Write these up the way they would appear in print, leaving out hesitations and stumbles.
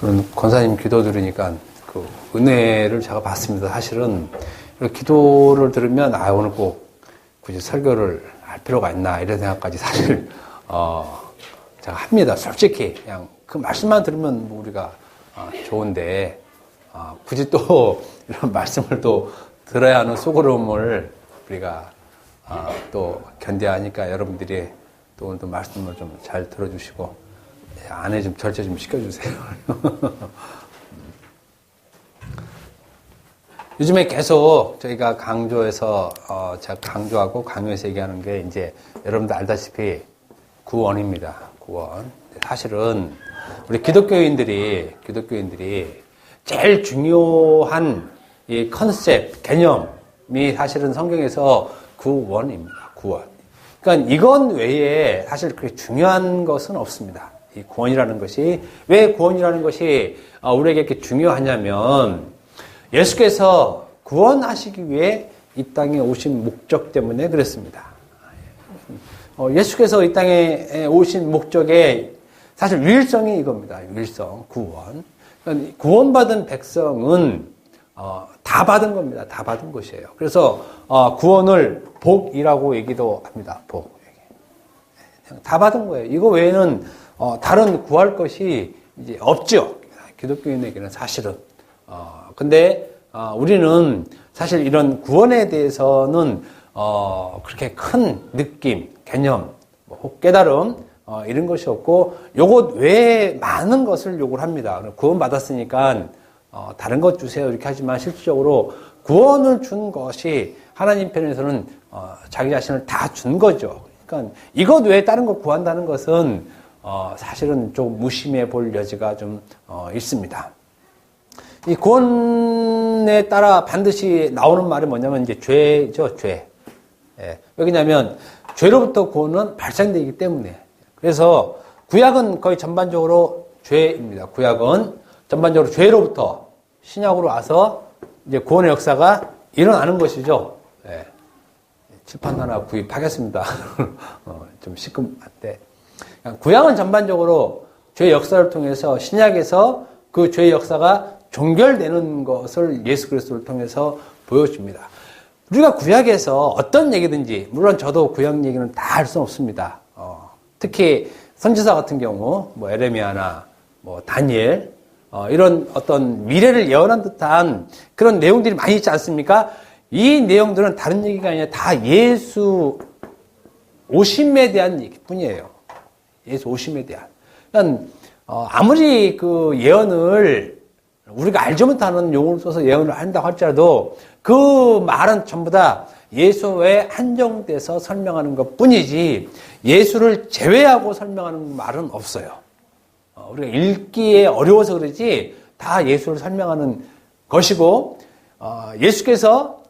그런 권사님 기도 들으니까 그 은혜를 제가 받습니다. 사실은 기도를 들으면 오늘 꼭 굳이 설교를 할 필요가 있나 이런 생각까지 사실 제가 합니다. 솔직히 그냥 그 말씀만 들으면 뭐 우리가 좋은데 굳이 또 이런 말씀을 또 들어야 하는 수고로움을 우리가 또 견뎌야 하니까 여러분들이 또 오늘도 말씀을 좀 잘 들어주시고 안에 좀 절제 좀 시켜주세요. 요즘에 계속 저희가 강조해서 제가 강조하고 강요해서 얘기하는 게 이제 여러분들 알다시피 구원입니다. 구원. 사실은 우리 기독교인들이 제일 중요한 이 컨셉, 개념이 사실은 성경에서 구원입니다. 구원. 그러니까 이건 외에 사실 그렇게 중요한 것은 없습니다. 이 구원이라는 것이, 왜 구원이라는 것이 우리에게 이렇게 중요하냐면 예수께서 구원하시기 위해 이 땅에 오신 목적 때문에 그랬습니다. 예수께서 이 땅에 오신 목적의 사실 유일성이 이겁니다. 유일성, 구원. 그러니까 구원받은 백성은 다 받은 겁니다. 다 받은 것이에요. 그래서 구원을 복이라고 얘기도 합니다. 복. 다 받은 거예요. 이거 외에는 다른 구할 것이 이제 없죠. 기독교인에게는 사실은. 근데 우리는 사실 이런 구원에 대해서는 그렇게 큰 느낌, 개념, 혹 깨달음 이런 것이 없고 요것 외에 많은 것을 요구를 합니다. 구원 받았으니까 다른 것 주세요 이렇게 하지만 실질적으로 구원을 준 것이 하나님 편에서는 자기 자신을 다 준 거죠. 그러니까 이것 외에 다른 것 구한다는 것은 사실은 좀 무심해 볼 여지가 좀 있습니다. 이 구원에 따라 반드시 나오는 말이 뭐냐면 이제 죄죠, 죄. 예, 왜냐하면 죄로부터 구원은 발생되기 때문에. 그래서 구약은 거의 전반적으로 죄입니다. 구약은 전반적으로 죄로부터 신약으로 와서 이제 구원의 역사가 일어나는 것이죠. 예. 칠판 하나 구입하겠습니다. 좀 시큼한데. 구약은 전반적으로 죄 역사를 통해서 신약에서 그 죄의 역사가 종결되는 것을 예수 그리스도를 통해서 보여줍니다. 우리가 구약에서 어떤 얘기든지, 물론 저도 구약 얘기는 다 할 수는 없습니다. 특히 선지자 같은 경우, 뭐 에레미야나 뭐 다니엘, 이런 어떤 미래를 예언한 듯한 그런 내용들이 많이 있지 않습니까? 이 내용들은 다른 얘기가 아니라 다 예수 오심에 대한 얘기뿐이에요. 예수 오심에 대한. 그러니까 아무리 그 예언을 우리가 알지 못하는 용어를 써서 예언을 한다고 할지라도 그 말은 전부 다 예수에 한정돼서 설명하는 것 뿐이지 예수를 제외하고 설명하는 말은 없어요. 우리가 읽기에 어려워서 그러지 다 예수를 설명하는 것이고 예수께서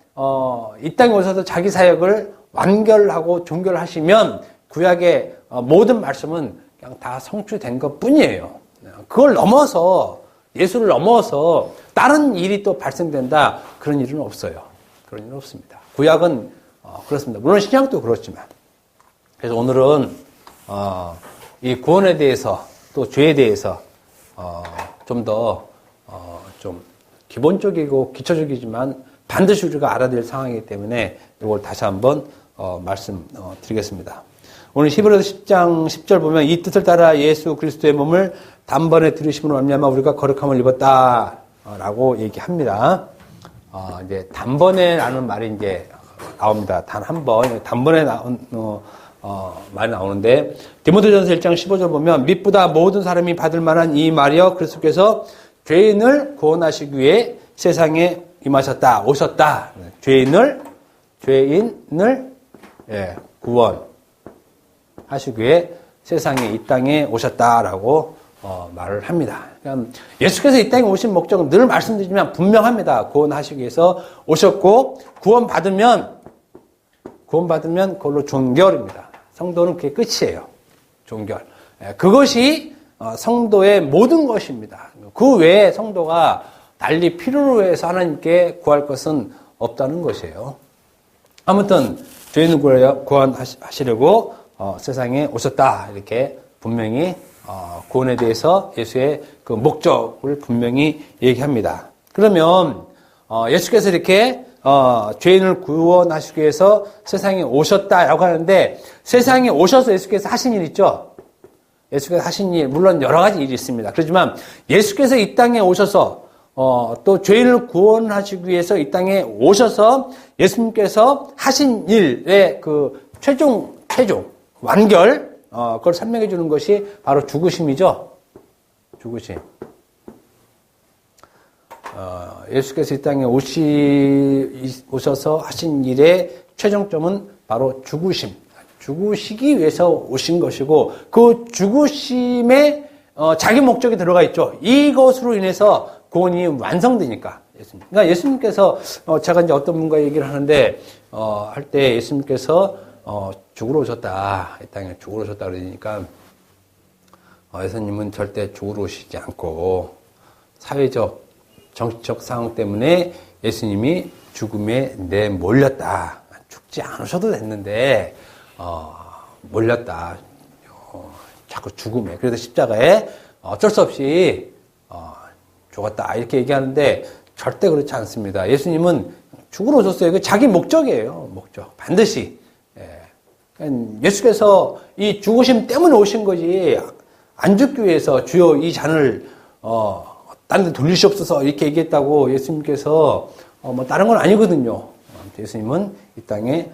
이 땅에 오셔서 자기 사역을 완결하고 종결하시면 구약의 모든 말씀은 그냥 다 성취된 것 뿐이에요. 그걸 넘어서 예수를 넘어서 다른 일이 또 발생된다. 그런 일은 없어요. 그런 일은 없습니다. 구약은 그렇습니다. 물론 신약도 그렇지만. 그래서 오늘은 이 구원에 대해서 또 죄에 대해서 좀 더 좀 기본적이고 기초적이지만 반드시 우리가 알아야 될 상황이기 때문에 이걸 다시 한번 말씀드리겠습니다. 오늘 히브리서 10장 10절 보면 이 뜻을 따라 예수 그리스도의 몸을 단번에 들으심으로 말미암아 우리가 거룩함을 입었다라고 얘기합니다. 이제 단번에라는 말이 이제 나옵니다. 단 한 번, 단번에 나온 말이 나오는데 디모데전서 1장 15절 보면 밑보다 모든 사람이 받을 만한 이 말이여 그리스도께서 죄인을 구원하시기 위해 세상에 임하셨다, 오셨다. 죄인을 구원하시기 위해 세상에 이 땅에 오셨다라고 말을 합니다. 그러니까 예수께서 이 땅에 오신 목적은 늘 말씀드리지만 분명합니다. 구원하시기 위해서 오셨고 구원받으면 그걸로 종결입니다. 성도는 그게 끝이에요. 종결. 그것이 성도의 모든 것입니다. 그 외에 성도가 달리 필요로 해서 하나님께 구할 것은 없다는 것이에요. 아무튼 죄인을 구원하시려고 세상에 오셨다 이렇게 분명히 구원에 대해서 예수의 그 목적을 분명히 얘기합니다. 그러면 예수께서 이렇게 죄인을 구원하시기 위해서 세상에 오셨다라고 하는데, 세상에 오셔서 예수께서 하신 일 있죠? 예수께서 하신 일, 물론 여러 가지 일이 있습니다. 그렇지만 예수께서 이 땅에 오셔서 또 죄인을 구원하시기 위해서 이 땅에 오셔서 예수님께서 하신 일의 그 최종 완결, 그걸 설명해 주는 것이 바로 죽으심이죠. 죽으심. 예수께서 이 땅에 오셔서 하신 일의 최종점은 바로 죽으심. 죽으시기 위해서 오신 것이고, 그 죽으심에 자기 목적이 들어가 있죠. 이것으로 인해서 구원이 완성되니까. 그러니까 예수님께서 제가 이제 어떤 분과 얘기를 하는데 할 때 예수님께서 죽으러 오셨다, 이 땅에 죽으러 오셨다 그러니까 예수님은 절대 죽으러 오시지 않고 사회적 정치적 상황 때문에 예수님이 죽음에 내몰렸다. 죽지 않으셔도 됐는데 몰렸다. 자꾸 죽음에. 그래서 십자가에 어쩔 수 없이 죽었다. 이렇게 얘기하는데 절대 그렇지 않습니다. 예수님은 죽으러 오셨어요. 그 자기 목적이에요. 목적. 반드시. 예수께서 이 죽으심 때문에 오신 거지, 안 죽기 위해서 주여 이 잔을 딴 데 돌리시옵소서 이렇게 얘기했다고 예수님께서 뭐 다른 건 아니거든요. 예수님은 이 땅에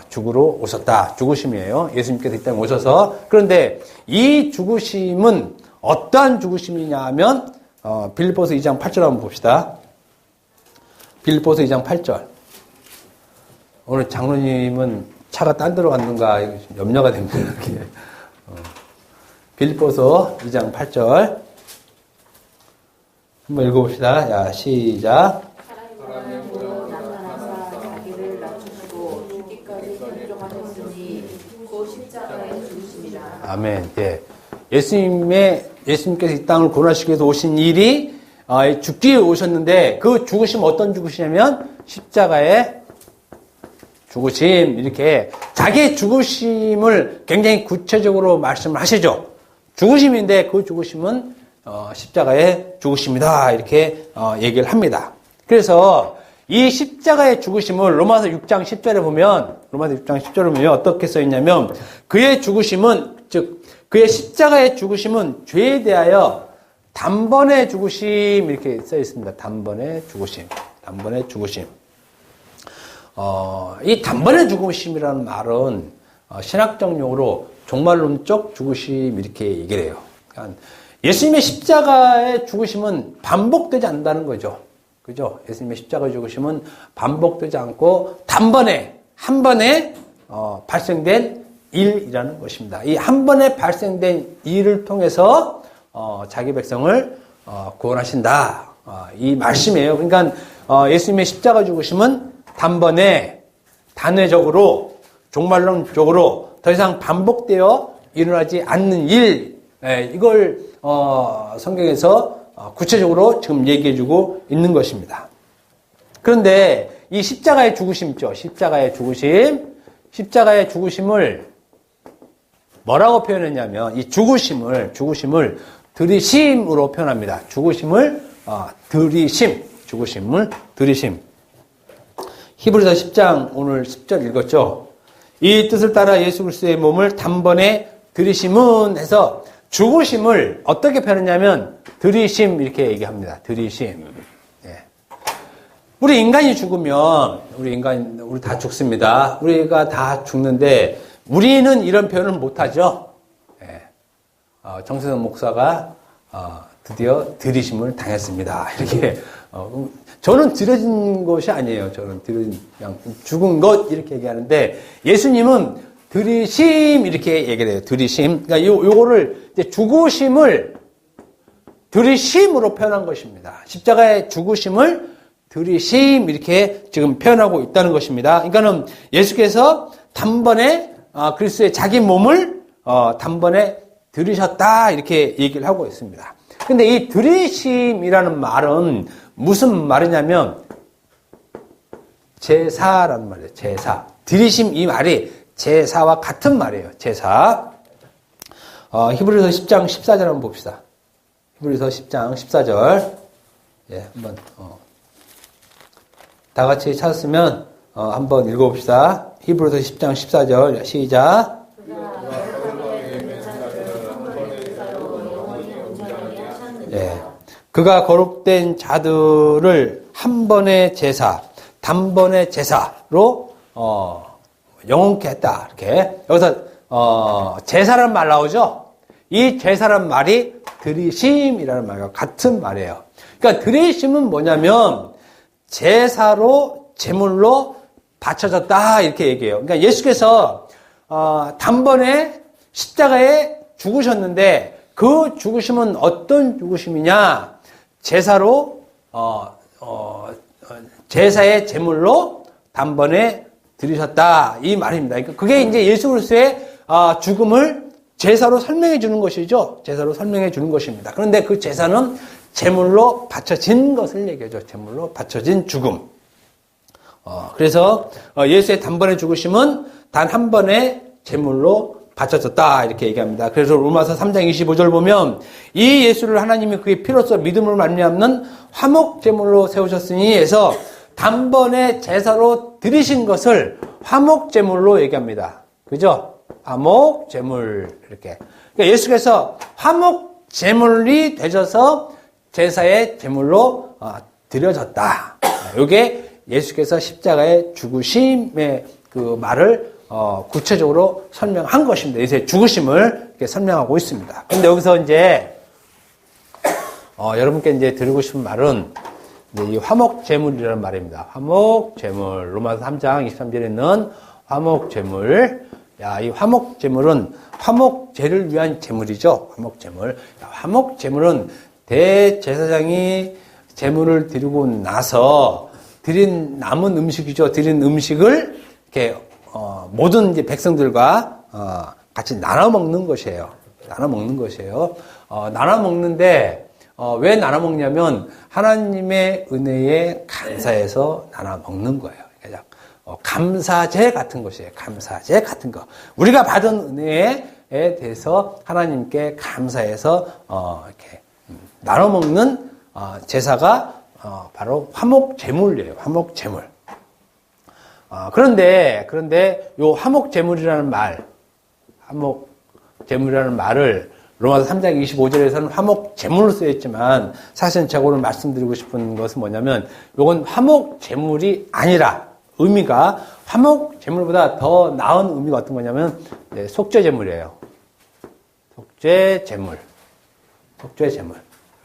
죽으러 오셨다. 죽으심이에요. 예수님께서 이 땅에 오셔서. 그런데 이 죽으심은 어떠한 죽으심이냐 하면 빌립보서 2장 8절 한번 봅시다. 빌립보서 2장 8절. 오늘 장로님은 차가 딴 데로 갔는가 염려가 됩니다. 이렇게. 빌립보서 2장 8절 한번 읽어봅시다. 야, 시작. 아멘. 예. 예수님께서 이 땅을 구원하시기 위해서 오신 일이 죽기 위해 오셨는데, 그 죽으심 어떤 죽으시냐면 십자가의 죽으심. 이렇게 자기의 죽으심을 굉장히 구체적으로 말씀을 하시죠. 죽으심인데 그 죽으심은 십자가의 죽으심이다. 이렇게 얘기를 합니다. 그래서 이 십자가의 죽으심을 로마서 6장 10절에 보면, 어떻게 써 있냐면, 그의 죽으심은, 즉 그의 십자가의 죽으심은 죄에 대하여 단번에 죽으심, 이렇게 써 있습니다. 단번에 죽으심. 이 단번에 죽으심이라는 말은 신학적 용어로 종말론적 죽으심, 이렇게 얘기를 해요. 그러니까 예수님의 십자가의 죽으심은 반복되지 않는다는 거죠. 그죠? 예수님의 십자가의 죽으심은 반복되지 않고 단번에, 한 번에 발생된 일이라는 것입니다. 이 한 번에 발생된 일을 통해서 자기 백성을 구원하신다. 이 말씀이에요. 그러니까 예수님의 십자가 죽으심은 단번에, 단회적으로, 종말론적으로 더 이상 반복되어 일어나지 않는 일, 이걸 성경에서 구체적으로 지금 얘기해주고 있는 것입니다. 그런데 이 십자가의 죽으심 있죠. 십자가의 죽으심을 뭐라고 표현했냐면, 이 죽으심을 들이심으로 표현합니다. 죽으심을 들이심. 히브리서 10장 오늘 10절 읽었죠. 이 뜻을 따라 예수 그리스도의 몸을 단번에 들이심은 해서 죽으심을 어떻게 표현했냐면 들이심, 이렇게 얘기합니다. 들이심. 예. 우리 인간이 죽으면 우리 다 죽습니다. 우리가 다 죽는데 우리는 이런 표현을 못하죠. 예. 정세선 목사가 드디어 들이심을 당했습니다. 이렇게 저는 들여진 것이 아니에요. 저는 그냥 죽은 것, 이렇게 얘기하는데 예수님은 들이심, 이렇게 얘기를 해요. 들이심. 그러니까 요거를 이제 죽으심을 들이심으로 표현한 것입니다. 십자가의 죽으심을 들이심, 이렇게 지금 표현하고 있다는 것입니다. 그러니까는 예수께서 단번에 그리스도의 자기 몸을 단번에 들이셨다, 이렇게 얘기를 하고 있습니다. 근데 이 들이심이라는 말은 무슨 말이냐면 제사라는 말이에요. 제사. 들이심, 이 말이 제사와 같은 말이에요. 제사. 히브리서 10장 14절 한번 봅시다. 히브리서 10장 14절. 예, 한번, 다 같이 찾았으면, 한번 읽어봅시다. 히브리서 10장 14절. 시작. 예. 그가 거룩된 자들을 한 번의 제사, 단번의 제사로, 영원케 했다. 이렇게. 여기서, 제사라는 말 나오죠? 이 제사라는 말이 드리심이라는 말과 같은 말이에요. 그러니까 드리심은 뭐냐면, 제사로, 제물로 바쳐졌다. 이렇게 얘기해요. 그러니까 예수께서, 단번에 십자가에 죽으셨는데, 그 죽으심은 어떤 죽으심이냐? 제사로, 제사의 제물로 단번에 들으셨다. 이 말입니다. 그러니까 그게 이제 예수 그리스도의 죽음을 제사로 설명해 주는 것이죠. 제사로 설명해 주는 것입니다. 그런데 그 제사는 제물로 바쳐진 것을 얘기하죠. 제물로 바쳐진 죽음. 그래서 예수의 단번에 죽으심은 단 한 번의 제물로 바쳐졌다 이렇게 얘기합니다. 그래서 로마서 3장 25절 보면 이 예수를 하나님이 그의 피로써 믿음을 말미암는 화목 제물로 세우셨으니 해서 단번에 제사로 드리신 것을 화목 제물로 얘기합니다. 그죠? 화목 제물 이렇게. 그러니까 예수께서 화목 제물이 되셔서 제사의 제물로 드려졌다. 이게 예수께서 십자가의 죽으심의 그 말을 구체적으로 설명한 것입니다. 예수의 죽으심을 이렇게 설명하고 있습니다. 근데 여기서 이제, 여러분께 이제 드리고 싶은 말은, 이 화목제물이라는 말입니다. 화목제물. 로마서 3장 23절에 있는 화목제물. 야, 이 화목제물은 화목제를 위한 제물이죠. 화목제물. 화목제물은 대제사장이 제물을 드리고 나서 드린 남은 음식이죠. 드린 음식을 이렇게 모든 이제 백성들과 같이 나눠 먹는 것이에요. 나눠 먹는 것이에요. 나눠 먹는데 왜 나눠 먹냐면 하나님의 은혜에 감사해서 나눠 먹는 거예요. 그냥 감사제 같은 것이에요. 감사제 같은 거. 우리가 받은 은혜에 대해서 하나님께 감사해서 이렇게 나눠 먹는 제사가 바로 화목제물이에요. 화목제물. 그런데 요 화목제물이라는 말, 화목제물이라는 말을 로마서 3장 25절에서는 화목제물로 쓰였지만 사실은 제가 오늘 말씀드리고 싶은 것은 뭐냐면 요건 화목제물이 아니라 의미가 화목제물보다 더 나은 의미가 어떤 거냐면 속죄제물이에요. 속죄제물.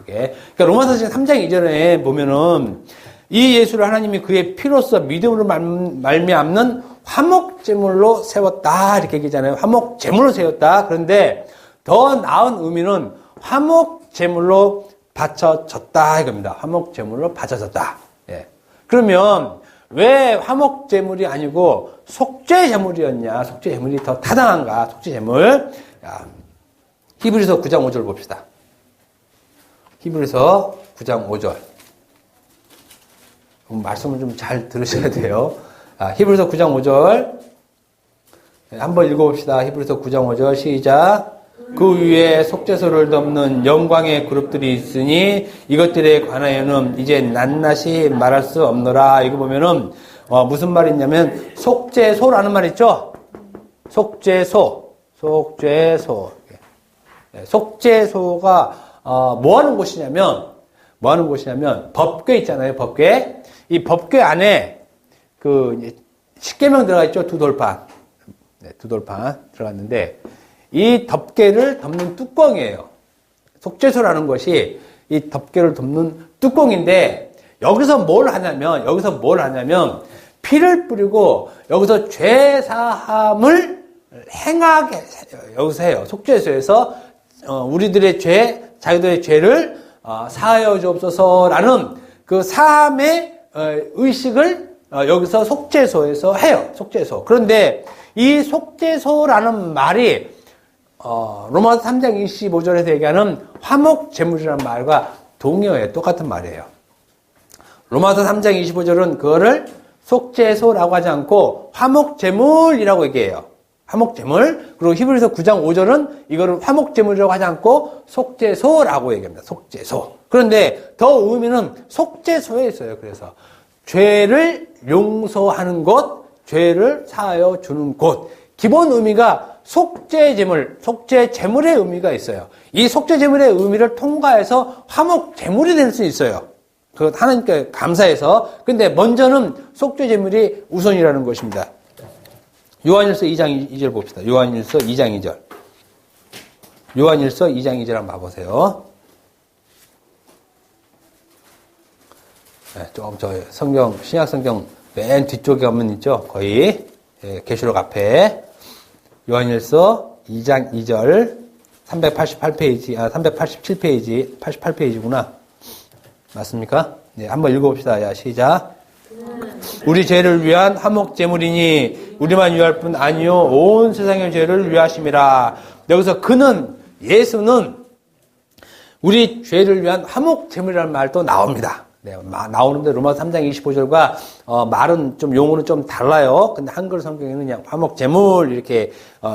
이게. 그러니까 로마서 3장 이전에 보면은 이 예수를 하나님이 그의 피로써 믿음으로 말미암는 화목제물로 세웠다 이렇게 얘기잖아요. 화목제물로 세웠다. 그런데 더 나은 의미는 화목제물로 바쳐졌다 이겁니다. 화목제물로 바쳐졌다. 예. 그러면 왜 화목제물이 아니고 속죄제물이었냐? 속죄제물이 더 타당한가? 속죄제물. 히브리서 9장 5절 봅시다. 히브리서 9장 5절. 말씀을 좀 잘 들으셔야 돼요. 히브리서 9장 5절. 한번 읽어봅시다. 히브리서 9장 5절 시작. 그 위에 속죄소를 덮는 영광의 그룹들이 있으니 이것들에 관하여는 이제 낱낱이 말할 수 없노라. 이거 보면은 무슨 말이냐면 속죄소라는 말 있죠? 속죄소. 속죄소가 뭐 하는 곳이냐면 법궤 있잖아요. 법궤. 이 법궤 안에 그 십계명 들어가 있죠. 두 돌판. 두 돌판 들어갔는데 이 덮개를 덮는 뚜껑이에요. 속죄소라는 것이 이 덮개를 덮는 뚜껑인데 여기서 뭘 하냐면 피를 뿌리고 여기서 죄 사함을 행하게 여기서 해요. 속죄소에서 우리들의 죄, 자기들의 죄를 사하여 주옵소서라는 그 사함의 의식을 여기서 속죄소에서 해요. 속죄소. 그런데 이 속죄소라는 말이 로마서 3장 25절에서 얘기하는 화목제물이라는 말과 동의어예요. 똑같은 말이에요. 로마서 3장 25절은 그거를 속죄소라고 하지 않고 화목제물이라고 얘기해요. 화목제물. 그리고 히브리서 9장 5절은 이거를 화목제물이라고 하지 않고 속죄소라고 얘기합니다. 속죄소. 그런데 더 의미는 속죄소에 있어요. 그래서 죄를 용서하는 곳, 죄를 사하여 주는 곳. 기본 의미가 속죄제물, 속죄제물의 의미가 있어요. 이 속죄제물의 의미를 통과해서 화목제물이 될 수 있어요. 그 하나님께 감사해서. 근데 먼저는 속죄제물이 우선이라는 것입니다. 요한일서 2장 2절 봅시다. 요한일서 2장 2절. 요한일서 2장 2절 한번 봐보세요. 네, 조금 저 성경, 신약 성경 맨 뒤쪽에 가면 있죠. 거의 계시록 앞에 요한일서 2장 2절 388페이지, 387페이지, 88페이지구나. 맞습니까? 네, 한번 읽어봅시다. 야, 시작. 우리 죄를 위한 화목제물이니 우리만 위할 뿐 아니요 온 세상의 죄를 위하심이라. 여기서 그는, 예수는 우리 죄를 위한 화목제물이라는 말도 나옵니다. 네, 나오는데 로마서 3장 25절과 말은 좀 용어는 좀 달라요. 근데 한글 성경에는 그냥 화목제물 이렇게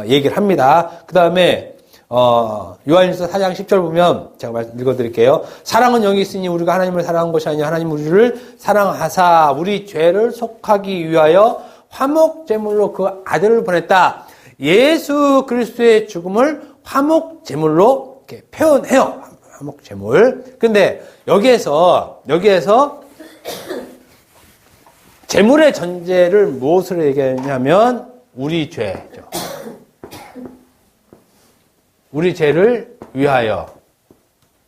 얘기를 합니다. 그 다음에 요한일서 4장 10절 보면 제가 읽어드릴게요. 사랑은 영이 있으니 우리가 하나님을 사랑한 것이 아니라 하나님 우리를 사랑하사 우리 죄를 속하기 위하여 화목제물로 그 아들을 보냈다. 예수 그리스도의 죽음을 화목제물로 이렇게 표현해요. 화목제물. 근데 여기에서 제물의 전제를 무엇으로 얘기하냐면 우리 죄죠. 우리 죄를 위하여,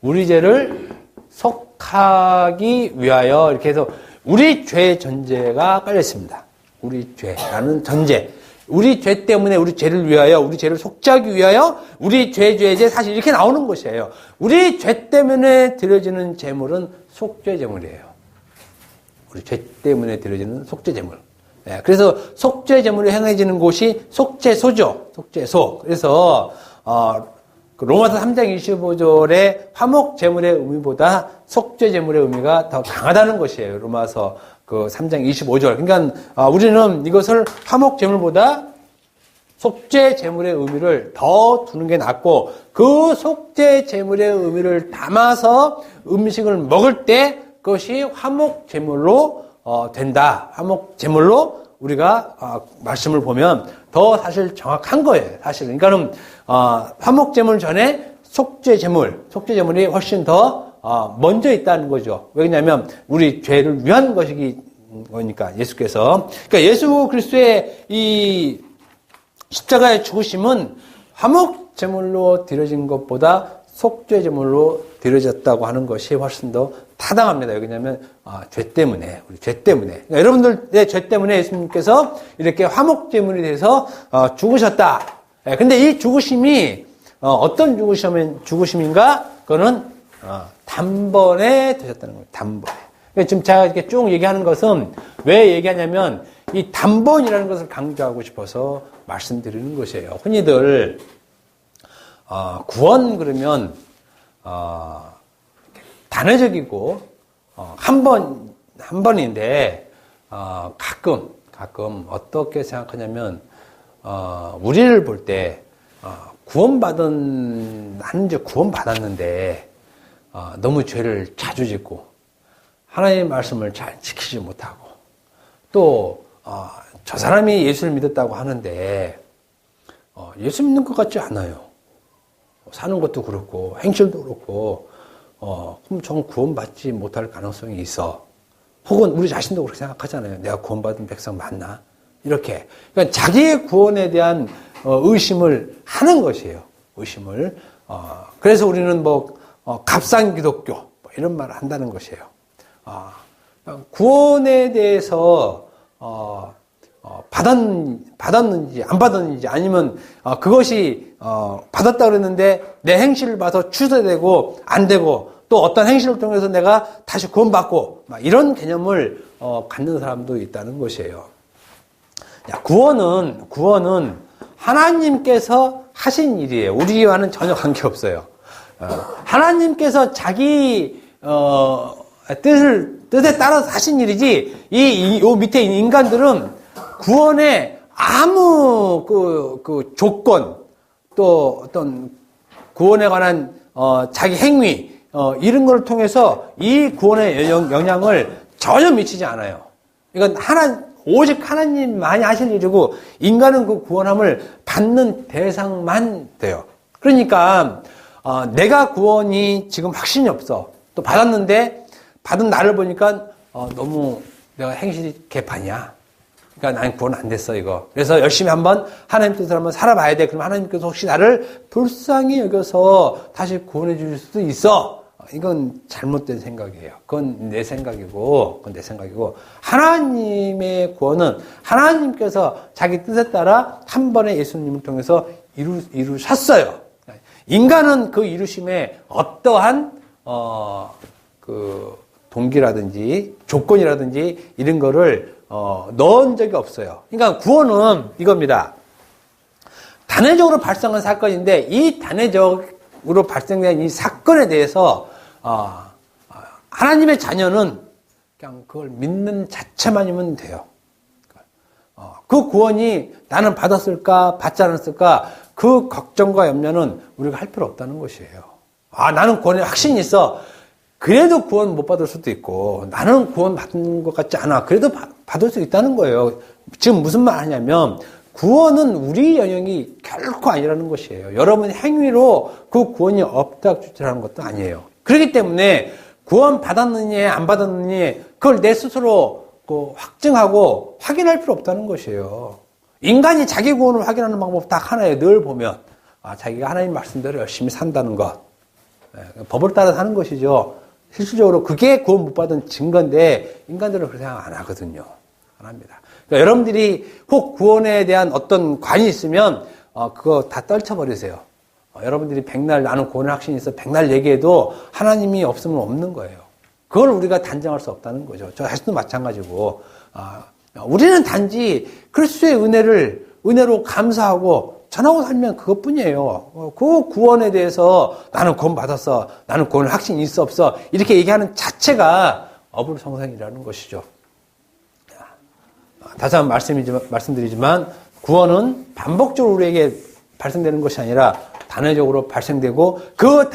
우리 죄를 속하기 위하여 이렇게 해서 우리 죄 전제가 깔려 있습니다. 우리 죄라는 전제. 우리 죄 때문에 우리 죄를 위하여, 우리 죄를 속죄하기 위하여 우리 죄 사실 이렇게 나오는 것이에요. 우리 죄 때문에 드려지는 제물은 속죄제물이에요. 우리 죄 때문에 드려지는 속죄제물. 네, 그래서 속죄제물이 행해지는 곳이 속죄소죠. 속죄소. 그래서 로마서 3장 25절의 화목제물의 의미보다 속죄제물의 의미가 더 강하다는 것이에요. 로마서 그 3장 25절. 그러니까 우리는 이것을 화목제물보다 속죄제물의 의미를 더 두는 게 낫고, 그 속죄제물의 의미를 담아서 음식을 먹을 때 그것이 화목제물로 된다. 화목제물로 우리가 말씀을 보면 더 사실 정확한 거예요. 사실. 그러니까는 화목제물 전에 속죄제물이 훨씬 더 먼저 있다는 거죠. 왜냐하면 우리 죄를 위한 것이니까, 예수께서. 그러니까 예수 그리스도의 이 십자가의 죽으심은 화목제물로 드려진 것보다 속죄제물로 드려졌다고 하는 것이 훨씬 더 타당합니다. 왜냐하면 죄 때문에, 우리 죄 때문에. 그러니까 여러분들의 죄 때문에 예수님께서 이렇게 화목제물이 돼서 죽으셨다. 근데 이 죽으심이 어떤 죽으심인가? 그거는 단번에 되셨다는 거예요. 단번에. 그러니까 지금 제가 이렇게 쭉 얘기하는 것은 왜 얘기하냐면 이 단번이라는 것을 강조하고 싶어서 말씀드리는 것이에요. 흔히들 구원 그러면 단회적이고 한 번인데 가끔 어떻게 생각하냐면 우리를 볼 때 나는 이제 구원받았는데 너무 죄를 자주 짓고 하나님의 말씀을 잘 지키지 못하고 또 저 사람이 예수를 믿었다고 하는데 예수 믿는 것 같지 않아요. 사는 것도 그렇고 행실도 그렇고 그럼 저는 구원받지 못할 가능성이 있어. 혹은 우리 자신도 그렇게 생각하잖아요. 내가 구원받은 백성 맞나? 이렇게. 그러니까 자기의 구원에 대한 의심을 하는 것이에요. 의심을. 그래서 우리는 값싼 기독교 이런 말을 한다는 것이에요. 구원에 대해서 받았는지 안 받았는지, 아니면 그것이 받았다 그랬는데 내 행실을 봐서 취소되고 안 되고 또 어떤 행실을 통해서 내가 다시 구원받고 이런 개념을 갖는 사람도 있다는 것이에요. 구원은 하나님께서 하신 일이에요. 우리와는 전혀 관계없어요. 하나님께서 자기 뜻에 따라서 하신 일이지 요 밑에 있는 인간들은 구원에 아무 그 조건 또 어떤 구원에 관한 자기 행위 이런 걸 통해서 이 구원의 영향을 전혀 미치지 않아요. 이건 오직 하나님만이 하실 일이고 인간은 그 구원함을 받는 대상만 돼요. 그러니까 내가 구원이 지금 확신이 없어. 또 받았는데 받은 나를 보니까 너무 내가 행실이 개판이야. 그러니까 나는 구원 안 됐어 이거. 그래서 열심히 한번 하나님 뜻을 한번 살아봐야 돼. 그럼 하나님께서 혹시 나를 불쌍히 여겨서 다시 구원해 주실 수도 있어. 이건 잘못된 생각이에요. 그건 내 생각이고 하나님의 구원은 하나님께서 자기 뜻에 따라 한 번에 예수님을 통해서 이루셨어요. 인간은 그 이루심에 어떠한 그 동기라든지 조건이라든지 이런 거를 넣은 적이 없어요. 그러니까 구원은 이겁니다. 단회적으로 발생한 사건인데 이 단회적으로 발생된 이 사건에 대해서 하나님의 자녀는 그냥 그걸 믿는 자체만이면 돼요. 그 구원이 나는 받았을까 받지 않았을까 그 걱정과 염려는 우리가 할 필요 없다는 것이에요. 나는 구원에 확신이 있어. 그래도 구원 못 받을 수도 있고 나는 구원 받는 것 같지 않아. 그래도 받을 수 있다는 거예요. 지금 무슨 말 하냐면 구원은 우리 영역이 결코 아니라는 것이에요. 여러분의 행위로 그 구원이 없다 주장하는 것도 아니에요. 그렇기 때문에 구원 받았느냐 안 받았느냐 그걸 내 스스로 확증하고 확인할 필요 없다는 것이에요. 인간이 자기 구원을 확인하는 방법 딱 하나예요. 늘 보면 자기가 하나님 말씀대로 열심히 산다는 것. 법을 따라 사는 것이죠. 실질적으로 그게 구원 못 받은 증거인데 인간들은 그렇게 생각 안 하거든요. 안 합니다. 그러니까 여러분들이 혹 구원에 대한 어떤 관이 있으면 그거 다 떨쳐버리세요. 여러분들이 백날 나는 구원의 확신이 있어 백날 얘기해도 하나님이 없으면 없는 거예요. 그걸 우리가 단정할 수 없다는 거죠. 저 자신도 마찬가지고 우리는 단지 그리스도의 은혜로 감사하고 전하고 살면 그것뿐이에요. 그 구원에 대해서 나는 구원 받았어. 나는 구원의 확신이 있어 없어. 이렇게 얘기하는 자체가 어불성성이라는 것이죠. 다시 한번 말씀드리지만 구원은 반복적으로 우리에게 발생되는 것이 아니라 단회적으로 발생되고 그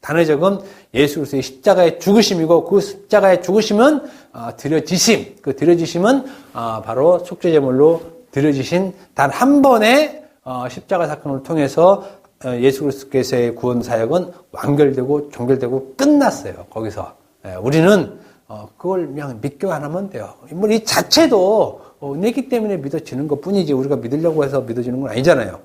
단회적은 예수 그리스도의 십자가의 죽으심이고 그 십자가의 죽으심은 드려지심. 그 드려지심은 바로 속죄제물로 드려지신 단 한 번의 십자가 사건을 통해서 예수 그리스도께서의 구원 사역은 완결되고 종결되고 끝났어요. 거기서 우리는 그걸 그냥 믿기만 하면 돼요. 이 자체도 은혜이기 때문에 믿어지는 것뿐이지 우리가 믿으려고 해서 믿어지는 건 아니잖아요.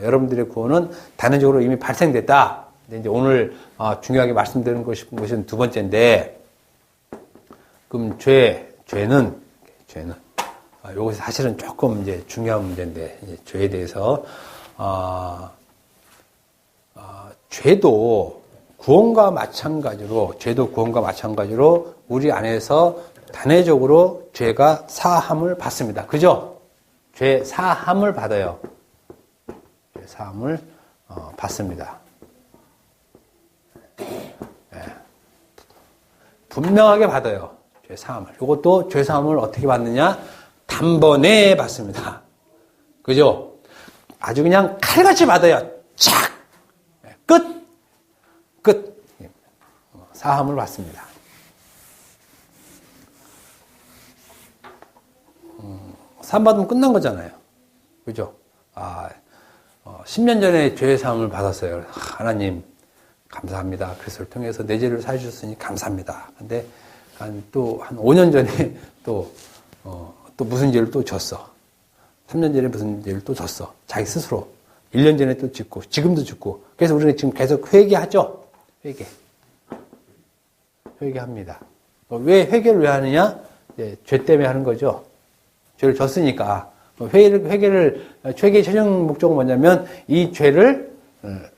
여러분들의 구원은 단회적으로 이미 발생됐다. 이제 오늘 중요하게 말씀드리는 것은 두 번째인데, 그럼 죄는 요것이 사실은 조금 이제 중요한 문제인데, 이제 죄에 대해서 죄도 구원과 마찬가지로 우리 안에서 단회적으로 죄가 사함을 받습니다. 그죠? 죄 사함을 받아요. 죄 사함을 받습니다. 분명하게 받아요. 죄 사함을. 이것도 죄 사함을 어떻게 받느냐? 단번에 받습니다. 그죠? 아주 그냥 칼같이 받아요. 착! 끝! 사함을 받습니다. 사함 받으면 끝난 거잖아요. 그죠? 10년 전에 죄 사함을 받았어요. 하나님, 감사합니다. 그리스도를 통해서 내 죄를 사주셨으니 감사합니다. 근데 한 5년 전에 또 무슨 죄를 또 졌어. 3년 전에 무슨 죄를 또 졌어. 자기 스스로. 1년 전에 또 짓고, 지금도 짓고. 그래서 우리는 지금 계속 회개하죠? 회개합니다. 왜 회개를 하느냐? 죄 때문에 하는 거죠. 죄를 졌으니까. 회개의 최종 목적은 뭐냐면, 이 죄를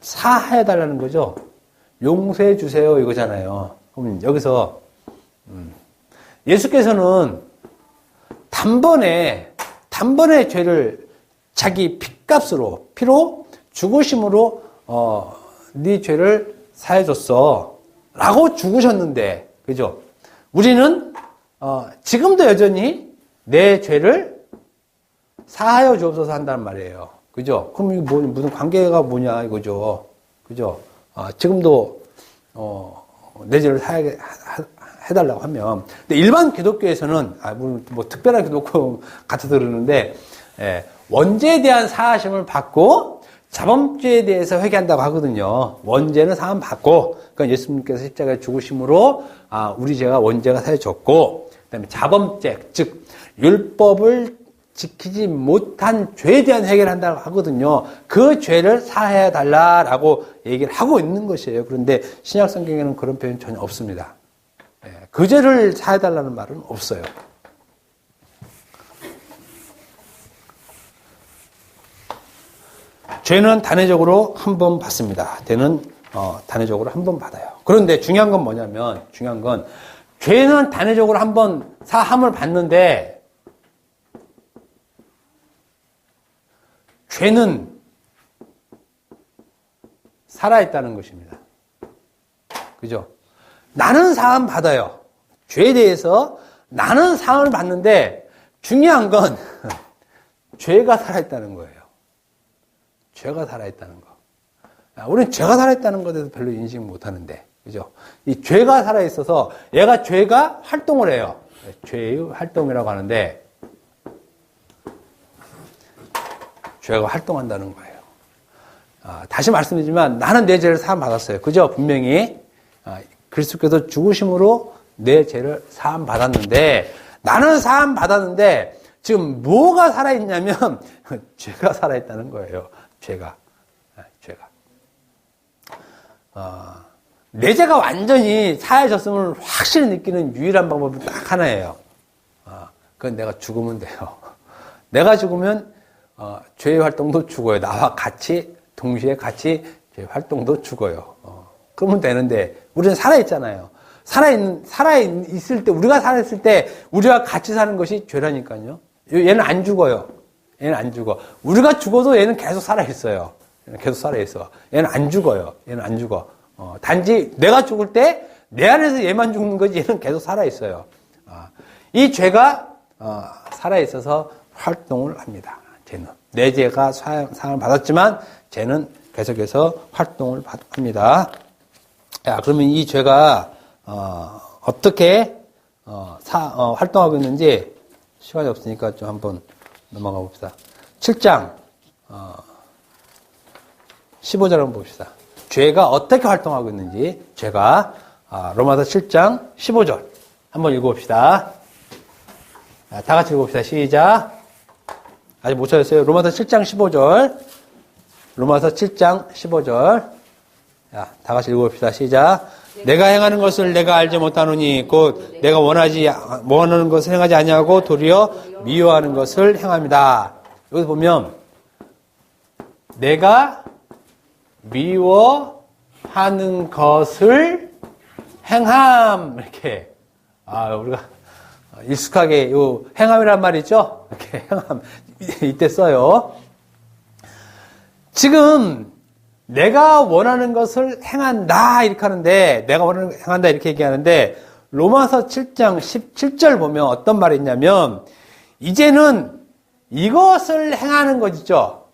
사해달라는 거죠. 용서해 주세요 이거잖아요. 그럼 여기서 예수께서는 단번에 죄를 자기 피로 죽으심으로 네 죄를 사해줬어 라고 죽으셨는데, 그죠? 우리는 지금도 여전히 내 죄를 사하여 주옵소서 한다는 말이에요. 그죠? 그럼 이게 무슨 관계가 뭐냐 이거죠. 그죠? 지금도, 내 죄를 사하게 해달라고 하면. 근데 일반 기독교에서는, 뭐 특별한 기독교 같아서 그러는데, 원죄에 대한 사하심을 받고, 자범죄에 대해서 회개한다고 하거든요. 원죄는 사함 받고, 그러니까 예수님께서 십자가에 죽으심으로, 우리 죄가 원죄가 사해졌고, 그 다음에 자범죄, 즉, 율법을 지키지 못한 죄에 대한 회개를 한다고 하거든요. 그 죄를 사해 달라라고 얘기를 하고 있는 것이에요. 그런데 신약 성경에는 그런 표현이 전혀 없습니다. 그 죄를 사해 달라는 말은 없어요. 죄는 단회적으로 한 번 받습니다. 죄는 단회적으로 한 번 받아요. 그런데 중요한 건 뭐냐면, 죄는 단회적으로 한 번 사함을 받는데, 죄는 살아있다는 것입니다. 그죠? 나는 사함 받아요. 죄에 대해서 나는 사함을 받는데, 중요한 건 죄가 살아있다는 거예요. 죄가 살아있다는 거. 우리는 죄가 살아있다는 것에 대해서 별로 인식 못 하는데, 그죠? 이 죄가 살아있어서 죄가 활동을 해요. 죄의 활동이라고 하는데, 죄가 활동한다는 거예요. 다시 말씀드리지만 나는 내 죄를 사함 받았어요. 그죠? 분명히 그리스도께서 죽으심으로 내 죄를 사함 받았는데, 나는 사함 받았는데 지금 뭐가 살아있냐면 죄가 살아있다는 거예요. 죄가. 내 죄가 완전히 사해졌음을 확실히 느끼는 유일한 방법은 딱 하나예요. 그건 내가 죽으면 돼요. 내가 죽으면 죄의 활동도 죽어요. 나와 같이, 동시에 같이 죄의 활동도 죽어요. 그러면 되는데, 우리는 살아있잖아요. 살아있을 때, 우리가 살아있을 때, 우리와 같이 사는 것이 죄라니까요. 얘는 안 죽어요. 얘는 안 죽어. 우리가 죽어도 얘는 계속 살아있어요. 얘는 계속 살아있어. 얘는 안 죽어요. 얘는 안 죽어. 단지 내가 죽을 때, 내 안에서 얘만 죽는 거지, 얘는 계속 살아있어요. 이 죄가, 살아있어서 활동을 합니다. 죄는. 내 죄가 사함을 받았지만 죄는 계속해서 활동을 합니다. 그러면 이 죄가 어떻게 활동하고 있는지 시간이 없으니까 좀 한번 넘어가 봅시다. 7장 15절 한번 봅시다. 죄가 어떻게 활동하고 있는지 죄가 로마서 7장 15절 한번 읽어봅시다. 다 같이 읽어봅시다. 시작. 아직 못 찾았어요. 로마서 7장 15절. 로마서 7장 15절. 다 같이 읽어봅시다. 시작. 내가 행하는 것을 내가 알지 못하노니 곧 내가 원하는 것을 행하지 아니하고 도리어 미워하는 것을 행합니다. 여기서 보면 내가 미워하는 것을 행함 이렇게 우리가 익숙하게 요 행함이란 말 있죠? 이렇게 행함 이때 써요. 지금 내가 원하는 것을 행한다 이렇게 하는데, 내가 원하는 것을 행한다 이렇게 얘기하는데, 로마서 7장 17절 보면 어떤 말이 있냐면, 이제는 이것을 행하는 것이죠.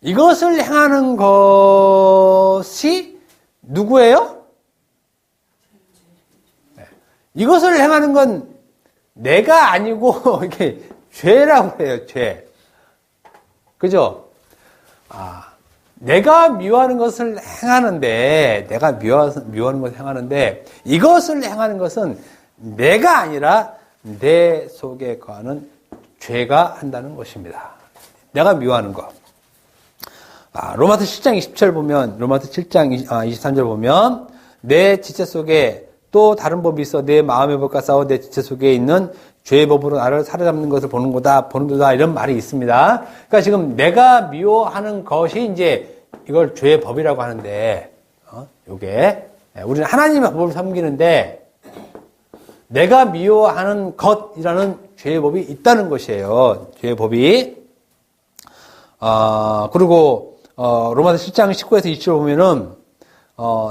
이것을 행하는 것이 누구예요? 이것을 행하는 건 내가 아니고 이게 죄라고 해요. 죄. 그죠? 내가 미워하는 것을 행하는데, 내가 미워하는 것을 행하는데, 이것을 행하는 것은 내가 아니라 내 속에 거하는 죄가 한다는 것입니다. 내가 미워하는 것. 로마서 7장 20절 보면, 로마서 7장 23절 보면, 내 지체 속에 또 다른 법이 있어 내 마음의 법과 싸워 내 지체 속에 있는 죄의 법으로 나를 사로잡는 것을 보는도다 이런 말이 있습니다. 그러니까 지금 내가 미워하는 것이 이제 이걸 죄의 법이라고 하는데, 요게 우리는 하나님의 법을 섬기는데 내가 미워하는 것이라는 죄의 법이 있다는 것이에요. 죄의 법이. 그리고 로마서 7장 19에서 20절 보면은